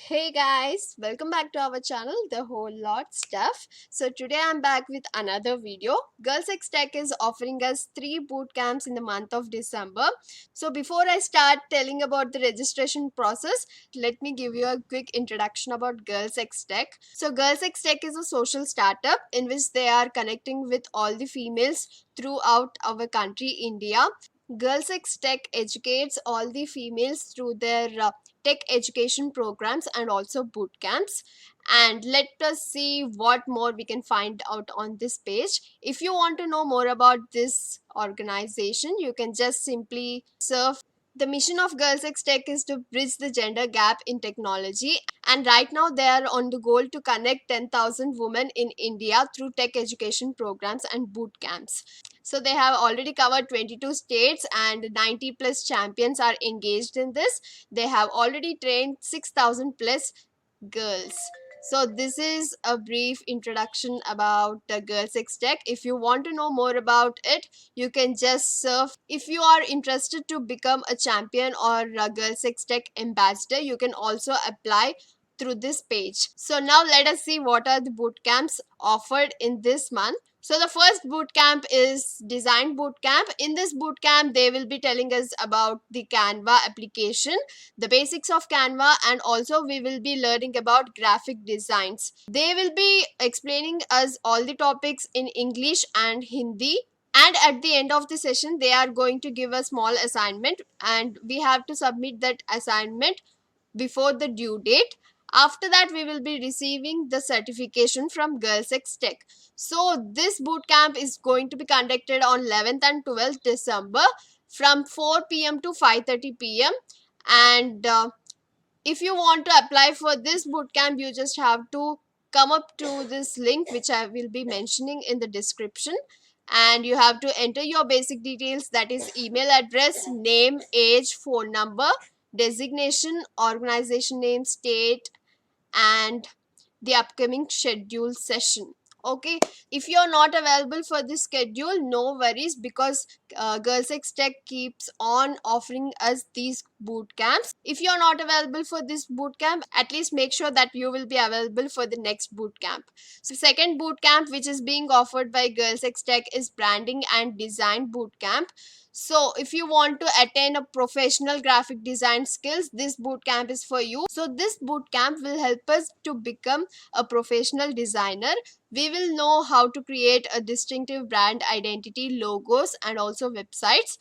Hey guys, welcome back to our channel, The Whole Lot Stuff. So today I'm back with another video. Girls X Tech is offering us 3 boot camps in the month of December. So before I start telling about the registration process, let me give you a quick introduction about Girls X Tech. So Girls X Tech is a social startup in which they are connecting with all the females throughout our country, India. Girls X Tech educates all the females through their tech education programs and also boot camps. And let us see what more we can find out on this page. If you want to know more about this organization, you can just simply surf. The mission of Girls X Tech is to bridge the gender gap in technology, and right now they are on the goal to connect 10,000 women in India through tech education programs and boot camps. So they have already covered 22 states and 90 plus champions are engaged in this. They have already trained 6,000 plus girls. So this is a brief introduction about the Girls X Tech. If you want to know more about it, you can just surf. If you are interested to become a champion or a Girls X Tech ambassador, you can also apply through this page. So now let us see what are the boot camps offered in this month. So the first boot camp is Design Boot Camp. In this boot camp, they will be telling us about the Canva application, the basics of Canva, and also we will be learning about graphic designs. They will be explaining us all the topics in English and Hindi. And at the end of the session, they are going to give a small assignment and we have to submit that assignment before the due date. After that, we will be receiving the certification from Girls X Tech. So this boot camp is going to be conducted on 11th and 12th December from 4 p.m. to 5:30 p.m. And if you want to apply for this boot camp, you just have to come up to this link which I will be mentioning in the description, and you have to enter your basic details, that is email address, name, age, phone number, designation, organization name, state, and the upcoming schedule session. Okay, if you're not available for this schedule, no worries, because Girls X Tech keeps on offering us these boot camps. If you're not available for this boot camp, at least make sure that you will be available for the next boot camp. So second boot camp which is being offered by Girls X Tech is Branding and Design Boot Camp. So if you want to attain a professional graphic design skills, this boot camp is for you. So this boot camp will help us to become a professional designer. We will know how to create a distinctive brand identity, logos, and also websites.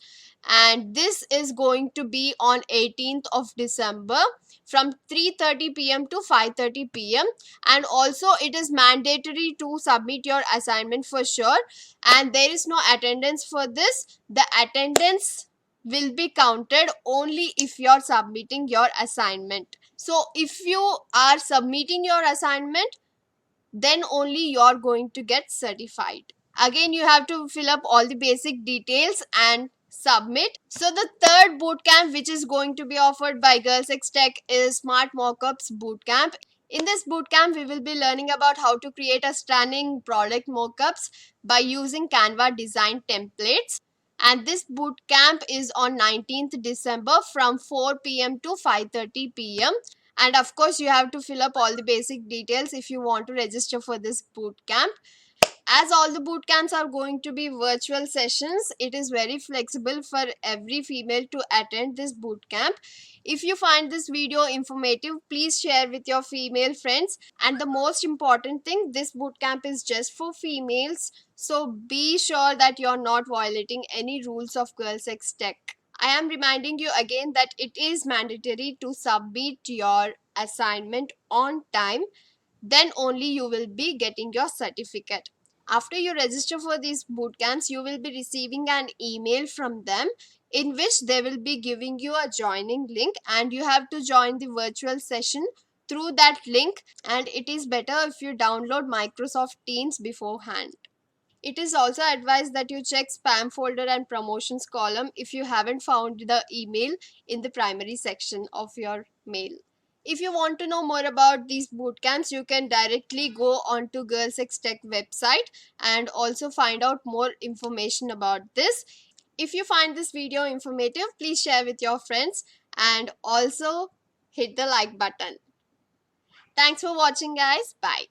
And this is going to be on 18th of December from 3:30 p.m. to 5:30 p.m. And also it is mandatory to submit your assignment for sure, and there is no attendance for this. The attendance will be counted only if you are submitting your assignment. So if you are submitting your assignment, then only you are going to get certified. Again, you have to fill up all the basic details and submit. So the third bootcamp which is going to be offered by Girls X Tech is Smartmockups bootcamp. In this bootcamp, we will be learning about how to create a stunning product mockups by using Canva design templates. And this bootcamp is on 19th December from 4 p.m. to 5:30 p.m. And of course, you have to fill up all the basic details if you want to register for this boot camp. As all the boot camps are going to be virtual sessions, it is very flexible for every female to attend this boot camp. If you find this video informative, please share with your female friends. And the most important thing, this boot camp is just for females. So be sure that you're not violating any rules of Girls X Tech. I am reminding you again that it is mandatory to submit your assignment on time. Then only you will be getting your certificate. After you register for these bootcamps, you will be receiving an email from them in which they will be giving you a joining link, and you have to join the virtual session through that link. And it is better if you download Microsoft Teams beforehand. It is also advised that you check spam folder and promotions column if you haven't found the email in the primary section of your mail. If you want to know more about these bootcamps, you can directly go on to Girls X Tech website and also find out more information about this. If you find this video informative, please share with your friends and also hit the like button. Thanks for watching, guys. Bye.